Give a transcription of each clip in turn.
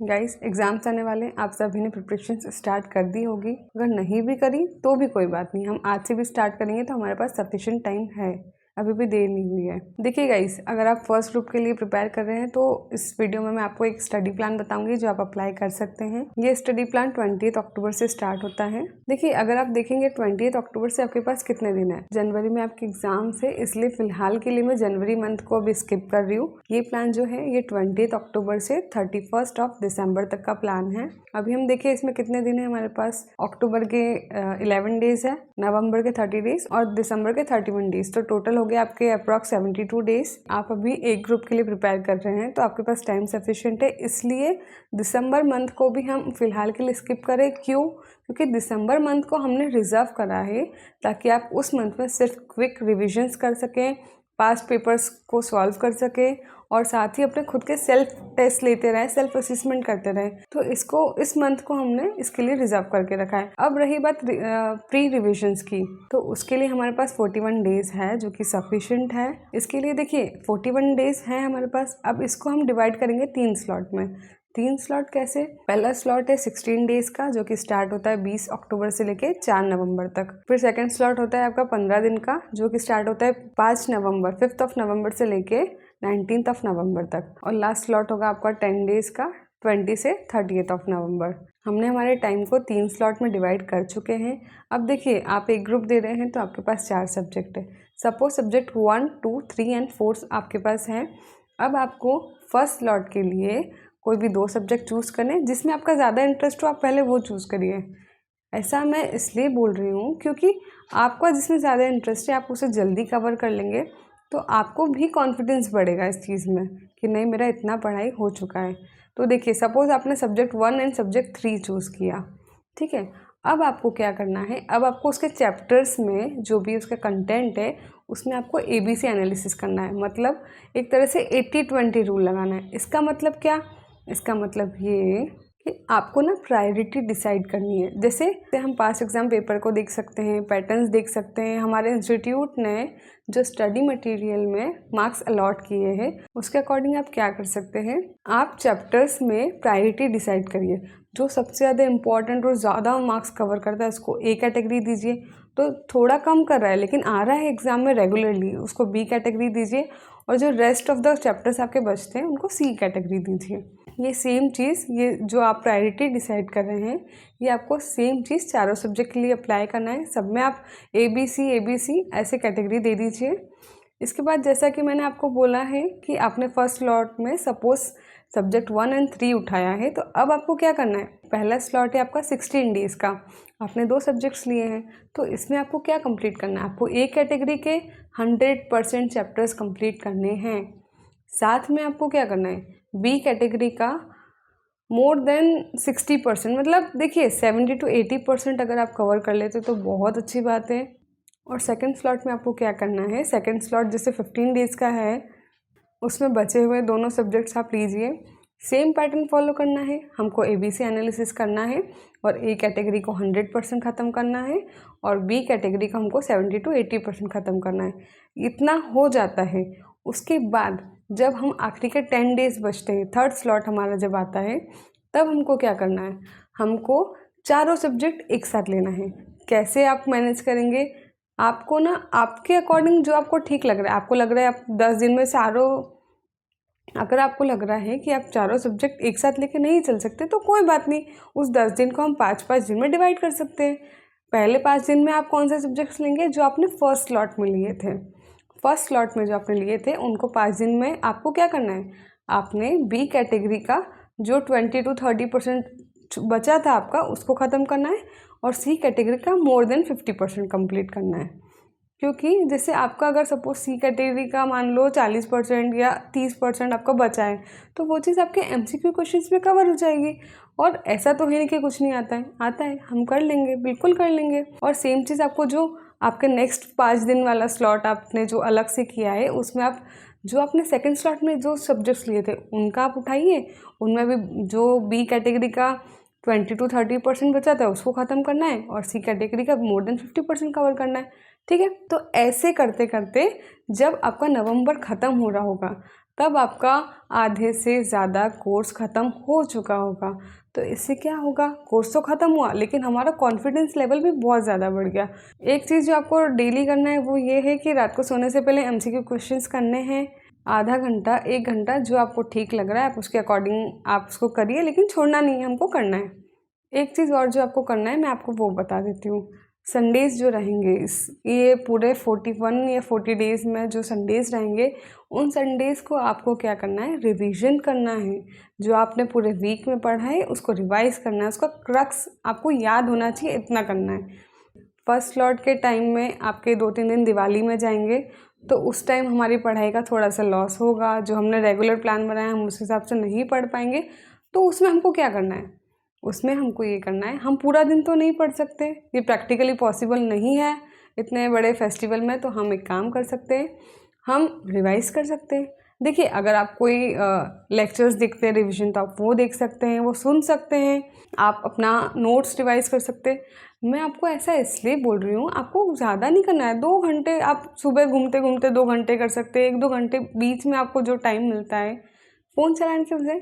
Guys exams आने वाले हैं, आप सभी ने प्रिपरेशन स्टार्ट कर दी होगी। अगर नहीं भी करी तो भी कोई बात नहीं, हम आज से भी स्टार्ट करेंगे तो हमारे पास सफिशिएंट टाइम है, अभी भी देर नहीं हुई है। देखिए गाइस, अगर आप फर्स्ट ग्रुप के लिए प्रिपेयर कर रहे हैं तो इस वीडियो में मैं आपको एक स्टडी प्लान बताऊंगी जो आप अप्लाई कर सकते हैं। ये स्टडी प्लान 20 अक्टूबर से स्टार्ट होता है। देखिए, अगर आप देखेंगे 20 अक्टूबर से आपके पास कितने दिन है। जनवरी में आपके एग्जाम है, इसलिए फिलहाल के लिए मैं जनवरी मंथ को अभी स्किप कर रही हूँ। ये प्लान जो है ये 20 अक्टूबर से 31 दिसंबर तक का प्लान है। अभी हम देखिए इसमें कितने दिन है हमारे पास। अक्टूबर के 11 डेज है, नवंबर के 30 डेज और दिसंबर के 31 डेज, तो टोटल हो गया आपके अप्रॉक्स 72 डेज। आप अभी एक ग्रुप के लिए प्रिपेयर कर रहे हैं तो आपके पास टाइम सफिशिएंट है, इसलिए दिसंबर मंथ को भी हम फिलहाल के लिए स्किप करें। क्यों? क्योंकि दिसंबर मंथ को हमने रिजर्व करा है ताकि आप उस मंथ में सिर्फ क्विक रिविजन्स कर सकें, पास्ट पेपर्स को सॉल्व कर सकें और साथ ही अपने खुद के सेल्फ टेस्ट लेते रहें, सेल्फ असेसमेंट करते रहें। तो इस मंथ को हमने इसके लिए रिजर्व करके रखा है। अब रही बात प्री रिविजन्स की, तो उसके लिए हमारे पास 41 डेज है जो कि सफिशिएंट है। इसके लिए देखिए 41 डेज है हमारे पास। अब इसको हम डिवाइड करेंगे 3 स्लॉट में। 3 स्लॉट कैसे? पहला स्लॉट है 16 डेज का जो कि स्टार्ट होता है 20 अक्टूबर से लेके 4 नवंबर तक। फिर सेकंड स्लॉट होता है आपका 15 दिन का जो कि स्टार्ट होता है 5 नवंबर 5 नवंबर से लेके 19 नवंबर तक। और लास्ट स्लॉट होगा आपका 10 डेज का 20 से 30 नवंबर। हमने हमारे टाइम को 3 स्लॉट में डिवाइड कर चुके हैं। अब देखिए, आप एक ग्रुप दे रहे हैं तो आपके पास 4 सब्जेक्ट है। सपोज सब्जेक्ट 1, 2, 3 एंड 4 आपके पास है। अब आपको फर्स्ट स्लॉट के लिए कोई भी 2 सब्जेक्ट चूज़ करें, जिसमें आपका ज़्यादा इंटरेस्ट हो आप पहले वो चूज़ करिए। ऐसा मैं इसलिए बोल रही हूँ क्योंकि आपका जिसमें ज़्यादा इंटरेस्ट है आप उसे जल्दी कवर कर लेंगे तो आपको भी कॉन्फिडेंस बढ़ेगा इस चीज़ में कि नहीं, मेरा इतना पढ़ाई हो चुका है। तो देखिए, सपोज़ आपने सब्जेक्ट 1 एंड सब्जेक्ट 3 चूज़ किया, ठीक है। अब आपको क्या करना है, अब आपको उसके चैप्टर्स में जो भी उसका कंटेंट है उसमें आपको ABC एनालिसिस करना है। मतलब एक तरह से 80-20 रूल लगाना है। इसका मतलब क्या? इसका मतलब ये कि आपको ना प्रायोरिटी डिसाइड करनी है। जैसे हम पास एग्ज़ाम पेपर को देख सकते हैं, पैटर्न्स देख सकते हैं। हमारे इंस्टीट्यूट ने जो स्टडी मटेरियल में मार्क्स अलॉट किए हैं उसके अकॉर्डिंग आप क्या कर सकते हैं, आप चैप्टर्स में प्रायोरिटी डिसाइड करिए। जो सबसे ज़्यादा इंपॉर्टेंट और ज़्यादा मार्क्स कवर करता है उसको A कैटेगरी दीजिए। तो थोड़ा कम कर रहा है लेकिन आ रहा है एग्ज़ाम में रेगुलरली, उसको B कैटेगरी दीजिए। और जो रेस्ट ऑफ द चैप्टर्स आपके बचते हैं उनको C कैटेगरी दीजिए। ये सेम चीज़, ये जो आप प्रायोरिटी डिसाइड कर रहे हैं ये आपको सेम चीज़ चारों सब्जेक्ट के लिए अप्लाई करना है। सब में आप ABC ऐसे कैटेगरी दे दीजिए। इसके बाद जैसा कि मैंने आपको बोला है कि आपने फर्स्ट स्लॉट में सपोज सब्जेक्ट 1 एंड 3 उठाया है, तो अब आपको क्या करना है। पहला स्लॉट है आपका 16 डेज़ का, आपने 2 सब्जेक्ट्स लिए हैं तो इसमें आपको क्या कंप्लीट करना है, आपको A कैटेगरी के 100% चैप्टर्स कंप्लीट करने हैं। साथ में आपको क्या करना है, B कैटेगरी का मोर देन 60%, मतलब देखिए 70 to 80% अगर आप कवर कर लेते तो बहुत अच्छी बात है। और सेकंड स्लॉट में आपको क्या करना है, सेकंड स्लॉट जैसे 15 डेज़ का है उसमें बचे हुए दोनों सब्जेक्ट्स आप लीजिए। सेम पैटर्न फॉलो करना है, हमको ABC एनालिसिस करना है और A कैटेगरी को 100% ख़त्म करना है और B कैटेगरी का हमको 70 to 80% ख़त्म करना है। इतना हो जाता है। उसके बाद जब हम आखिरी के 10 डेज़ बचते हैं, थर्ड स्लॉट हमारा जब आता है, तब हमको क्या करना है, हमको चारों सब्जेक्ट एक साथ लेना है। कैसे आप मैनेज करेंगे, आपको ना आपके अकॉर्डिंग जो आपको ठीक लग रहा है, आपको लग रहा है आप 10 दिन में अगर आपको लग रहा है कि आप चारों सब्जेक्ट एक साथ लेके नहीं चल सकते तो कोई बात नहीं, उस 10 दिन को हम 5-5 दिन में डिवाइड कर सकते हैं। पहले 5 दिन में आप कौन से सब्जेक्ट्स लेंगे, जो आपने फर्स्ट स्लॉट में लिए थे। फर्स्ट स्लॉट में जो आपने लिए थे उनको 5 दिन में आपको क्या करना है, आपने B कैटेगरी का जो 20 to 30% बचा था आपका उसको ख़त्म करना है और C कैटेगरी का मोर देन 50% कंप्लीट करना है। क्योंकि जैसे आपका अगर सपोज C कैटेगरी का मान लो 40% या 30% आपका बचा है तो वो चीज़ आपके MCQ क्वेश्चंस में कवर हो जाएगी। और ऐसा तो है नहीं कि कुछ नहीं आता है, आता है, हम कर लेंगे, बिल्कुल कर लेंगे। और सेम चीज़ आपको जो आपके नेक्स्ट 5 दिन वाला स्लॉट आपने जो अलग से किया है उसमें आप जो आपने सेकंड स्लॉट में जो सब्जेक्ट्स लिए थे उनका आप उठाइए, उनमें भी जो B कैटेगरी का 20 to 30% बचा था उसको ख़त्म करना है और C कैटेगरी का मोर देन 50% कवर करना है। ठीक है, तो ऐसे करते करते जब आपका नवंबर ख़त्म हो रहा होगा, तब आपका आधे से ज़्यादा कोर्स ख़त्म हो चुका होगा। तो इससे क्या होगा, कोर्स तो ख़त्म हुआ लेकिन हमारा कॉन्फिडेंस लेवल भी बहुत ज़्यादा बढ़ गया। एक चीज़ जो आपको डेली करना है वो ये है कि रात को सोने से पहले MCQ क्वेश्चंस करने हैं। आधा घंटा 1 घंटा जो आपको ठीक लग रहा है आप उसके अकॉर्डिंग आप उसको करिए, लेकिन छोड़ना नहीं है, हमको करना है। एक चीज़ और जो आपको करना है मैं आपको वो बता देती हूँ। संडेज़ जो रहेंगे ये पूरे 41 या 40 डेज़ में जो संडेज़ रहेंगे, उन संडेज़ को आपको क्या करना है, रिवीजन करना है। जो आपने पूरे वीक में पढ़ा है उसको रिवाइज़ करना है, उसका क्रक्स आपको याद होना चाहिए, इतना करना है। फर्स्ट स्लॉट के टाइम में आपके 2-3 दिन दिवाली में जाएंगे, तो उस टाइम हमारी पढ़ाई का थोड़ा सा लॉस होगा। जो हमने रेगुलर प्लान बनाया हम उस हिसाब से नहीं पढ़ पाएंगे। तो उसमें हमको क्या करना है, उसमें हमको ये करना है, हम पूरा दिन तो नहीं पढ़ सकते, ये प्रैक्टिकली पॉसिबल नहीं है इतने बड़े फेस्टिवल में। तो हम एक काम कर सकते हैं, हम रिवाइज़ कर सकते हैं। देखिए, अगर आप कोई लेक्चर्स देखते हैं रिवीजन तो आप वो देख सकते हैं, वो सुन सकते हैं, आप अपना नोट्स रिवाइज़ कर सकते हैं। मैं आपको ऐसा इसलिए बोल रही हूँ, आपको ज़्यादा नहीं करना है। 2 घंटे आप सुबह घूमते घूमते 2 घंटे कर सकते हैं। 1-2 घंटे बीच में आपको जो टाइम मिलता है फ़ोन चलाने के बजाय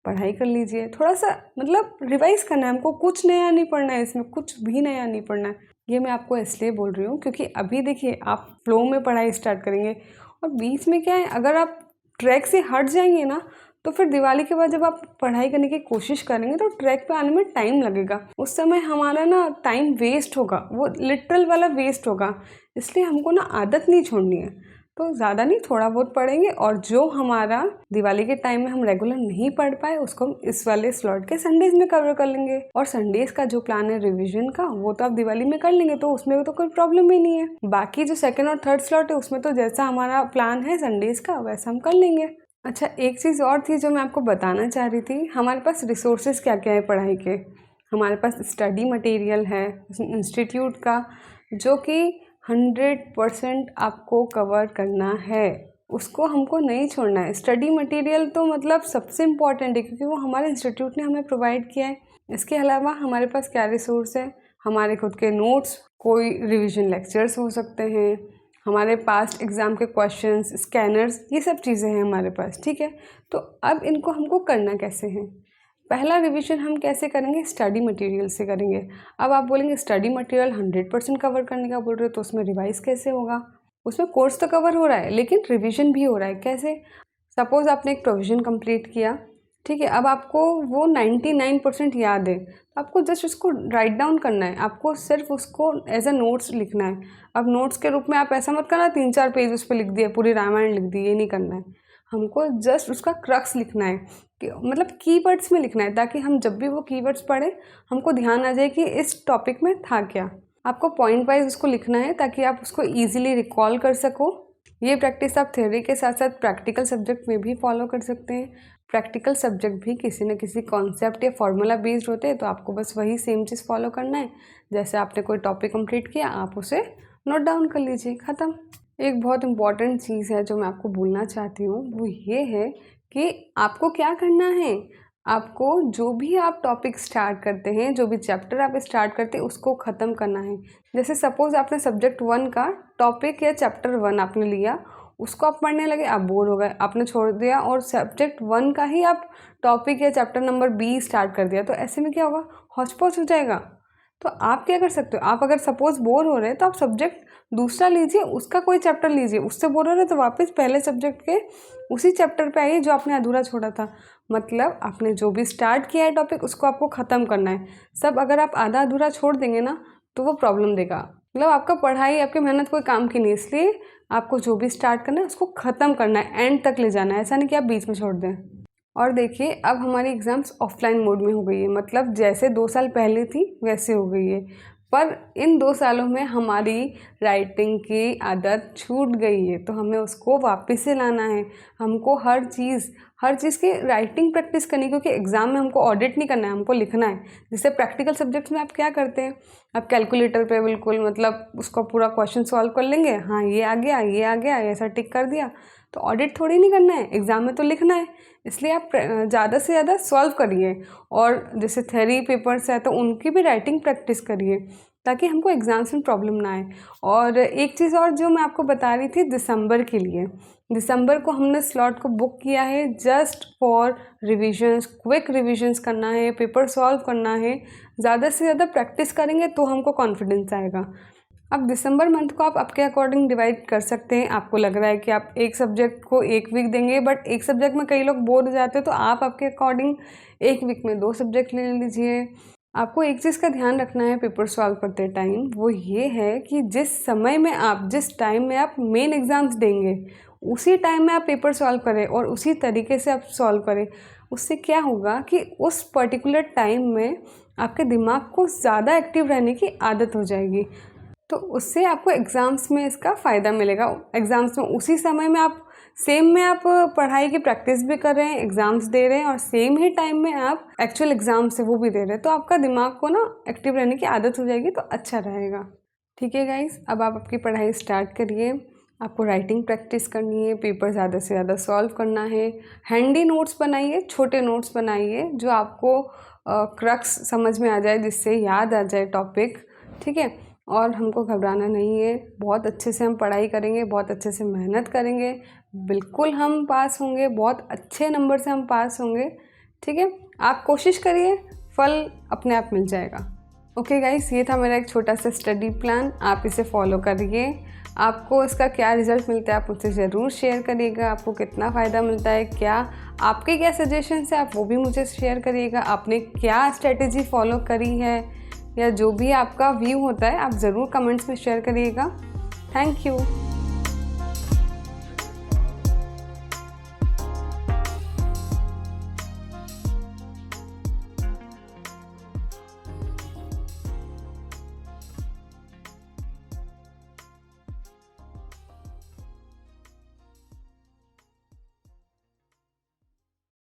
पढ़ाई कर लीजिए। थोड़ा सा मतलब रिवाइज़ करना है हमको, कुछ नया नहीं पढ़ना है, इसमें कुछ भी नया नहीं पढ़ना है। ये मैं आपको इसलिए बोल रही हूँ क्योंकि अभी देखिए आप फ्लो में पढ़ाई स्टार्ट करेंगे और बीच में क्या है, अगर आप ट्रैक से हट जाएंगे ना तो फिर दिवाली के बाद जब आप पढ़ाई करने की कोशिश करेंगे तो ट्रैक पे आने में टाइम लगेगा। उस समय हमारा ना टाइम वेस्ट होगा, वो लिटरल वाला वेस्ट होगा। इसलिए हमको ना आदत नहीं छोड़नी है। तो ज़्यादा नहीं, थोड़ा बहुत पढ़ेंगे और जो हमारा दिवाली के टाइम में हम रेगुलर नहीं पढ़ पाए उसको हम इस वाले स्लॉट के संडेज़ में कवर कर लेंगे। और संडेज़ का जो प्लान है रिवीजन का वो तो आप दिवाली में कर लेंगे, तो उसमें तो कोई प्रॉब्लम ही नहीं है। बाकी जो सेकंड और थर्ड स्लॉट है उसमें तो जैसा हमारा प्लान है संडेज़ का वैसा हम कर लेंगे। अच्छा, एक चीज़ और थी जो मैं आपको बताना चाह रही थी, हमारे पास रिसोर्सेज क्या क्या है पढ़ाई के। हमारे पास स्टडी मटेरियल है इंस्टीट्यूट का जो कि 100% आपको कवर करना है, उसको हमको नहीं छोड़ना है। स्टडी मटेरियल तो मतलब सबसे इम्पॉर्टेंट है क्योंकि वो हमारे इंस्टीट्यूट ने हमें प्रोवाइड किया है। इसके अलावा हमारे पास क्या रिसोर्स है, हमारे खुद के नोट्स, कोई रिवीजन लेक्चर्स हो सकते हैं, हमारे पास्ट एग्ज़ाम के क्वेश्चंस, स्कैनर्स, ये सब चीज़ें हैं हमारे पास, ठीक है। तो अब इनको हमको करना कैसे है, पहला रिवीजन हम कैसे करेंगे, स्टडी मटेरियल से करेंगे। अब आप बोलेंगे स्टडी मटेरियल 100% कवर करने का बोल रहे हो तो उसमें रिवाइज़ कैसे होगा। उसमें कोर्स तो कवर हो रहा है लेकिन रिवीजन भी हो रहा है। कैसे, सपोज़ आपने एक प्रोविज़न कंप्लीट किया, ठीक है, अब आपको वो 99% याद है, तो आपको जस्ट उसको राइट डाउन करना है, आपको सिर्फ उसको एज अ नोट्स लिखना है। अब नोट्स के रूप में आप ऐसा मत करना 3-4 पेज उस पर लिख दिए, पूरी रामायण लिख दी, ये नहीं करना है। हमको जस्ट उसका क्रक्स लिखना है कि मतलब कीवर्ड्स में लिखना है, ताकि हम जब भी वो कीवर्ड्स पढ़ें हमको ध्यान आ जाए कि इस टॉपिक में था क्या। आपको पॉइंट वाइज उसको लिखना है ताकि आप उसको ईजिली रिकॉल कर सको। ये प्रैक्टिस आप थ्योरी के साथ साथ प्रैक्टिकल सब्जेक्ट में भी फॉलो कर सकते हैं। प्रैक्टिकल सब्जेक्ट भी किसी न किसी कॉन्सेप्ट या फॉर्मूला बेस्ड होते हैं, तो आपको बस वही सेम चीज़ फॉलो करना है। जैसे आपने कोई टॉपिक कंप्लीट किया, आप उसे नोट डाउन कर लीजिए, ख़त्म। एक बहुत इम्पॉर्टेंट चीज़ है जो मैं आपको बोलना चाहती हूँ, वो ये है कि आपको क्या करना है। आपको जो भी आप टॉपिक स्टार्ट करते हैं, जो भी चैप्टर आप स्टार्ट करते हैं, उसको ख़त्म करना है। जैसे सपोज़ आपने सब्जेक्ट 1 का टॉपिक या चैप्टर 1 आपने लिया, उसको आप पढ़ने लगे, आप बोर हो गए, आपने छोड़ दिया और सब्जेक्ट 1 का ही आप टॉपिक या चैप्टर नंबर B स्टार्ट कर दिया, तो ऐसे में क्या होगा, हौच पौच हो जाएगा। तो आप क्या कर सकते हो, आप अगर सपोज़ बोर हो रहे हैं तो आप सब्जेक्ट दूसरा लीजिए, उसका कोई चैप्टर लीजिए। उससे बोर हो रहे हैं तो वापस पहले सब्जेक्ट के उसी चैप्टर पे आइए जो आपने अधूरा छोड़ा था। मतलब आपने जो भी स्टार्ट किया है टॉपिक उसको आपको ख़त्म करना है। सब अगर आप आधा अधूरा छोड़ देंगे ना तो वो प्रॉब्लम देगा। मतलब आपका पढ़ाई, आपकी मेहनत कोई काम की नहीं। इसलिए आपको जो भी स्टार्ट करना है उसको ख़त्म करना है, एंड तक ले जाना है, ऐसा नहीं कि आप बीच में छोड़ दें। और देखिए, अब हमारी एग्ज़ाम्स ऑफलाइन मोड में हो गई है, मतलब जैसे 2 साल पहले थी वैसे हो गई है। पर इन 2 सालों में हमारी राइटिंग की आदत छूट गई है, तो हमें उसको वापस से लाना है। हमको हर चीज़ की राइटिंग प्रैक्टिस करनी है, क्योंकि एग्ज़ाम में हमको ऑडिट नहीं करना है, हमको लिखना है। जैसे प्रैक्टिकल सब्जेक्ट्स में आप क्या करते हैं, आप कैलकुलेटर पे बिल्कुल मतलब उसका पूरा क्वेश्चन सॉल्व कर लेंगे, हाँ ये आ गया, ये आ गया, ऐसा टिक कर दिया। तो ऑडिट थोड़ी नहीं करना है, एग्ज़ाम में तो लिखना है। इसलिए आप ज़्यादा से ज़्यादा सॉल्व करिए। और जैसे थ्योरी पेपर्स है तो उनकी भी राइटिंग प्रैक्टिस करिए, ताकि हमको एग्ज़ाम्स में प्रॉब्लम ना आए। और एक चीज़ और जो मैं आपको बता रही थी दिसंबर के लिए, दिसंबर को हमने स्लॉट को बुक किया है just for revisions, quick revisions करना है, पेपर सॉल्व करना है। ज़्यादा से ज़्यादा प्रैक्टिस करेंगे तो हमको कॉन्फिडेंस आएगा। अब दिसंबर मंथ को आप आपके अकॉर्डिंग डिवाइड कर सकते हैं। आपको लग रहा है कि आप एक सब्जेक्ट को एक वीक देंगे, बट एक सब्जेक्ट में कई लोग बोर हो जाते हैं, तो आप आपके अकॉर्डिंग एक वीक में 2 सब्जेक्ट ले लीजिए। आपको एक चीज़ का ध्यान रखना है पेपर सॉल्व करते टाइम, वो ये है कि जिस समय में आप, जिस टाइम में आप मेन एग्ज़ाम्स देंगे, उसी टाइम में आप पेपर सॉल्व करें और उसी तरीके से आप सॉल्व करें। उससे क्या होगा कि उस पर्टिकुलर टाइम में आपके दिमाग को ज़्यादा एक्टिव रहने की आदत हो जाएगी, तो उससे आपको एग्ज़ाम्स में इसका फ़ायदा मिलेगा। एग्ज़ाम्स में उसी समय में आप सेम में आप पढ़ाई की प्रैक्टिस भी कर रहे हैं, एग्ज़ाम्स दे रहे हैं, और सेम ही टाइम में आप एक्चुअल एग्ज़ाम से वो भी दे रहे हैं, तो आपका दिमाग को ना एक्टिव रहने की आदत हो जाएगी, तो अच्छा रहेगा। ठीक है गाइस, अब आप आपकी पढ़ाई स्टार्ट करिए। आपको राइटिंग प्रैक्टिस करनी है, पेपर ज़्यादा से ज़्यादा सॉल्व करना है। हैंडी नोट्स बनाइए, छोटे नोट्स बनाइए जो आपको क्रक्स समझ में आ जाए, जिससे याद आ जाए टॉपिक। ठीक है, और हमको घबराना नहीं है, बहुत अच्छे से हम पढ़ाई करेंगे, बहुत अच्छे से मेहनत करेंगे, बिल्कुल हम पास होंगे, बहुत अच्छे नंबर से हम पास होंगे। ठीक है, आप कोशिश करिए, फल अपने आप मिल जाएगा। ओके गाइस, ये था मेरा एक छोटा सा स्टडी प्लान, आप इसे फॉलो करिए। आपको इसका क्या रिज़ल्ट मिलता है आप मुझसे ज़रूर शेयर करिएगा। आपको कितना फ़ायदा मिलता है, क्या आपके क्या सजेशंस है, आप वो भी मुझे शेयर करिएगा। आपने क्या स्ट्रेटेजी फॉलो करी है, या जो भी आपका व्यू होता है आप ज़रूर कमेंट्स में शेयर करिएगा। Thank you.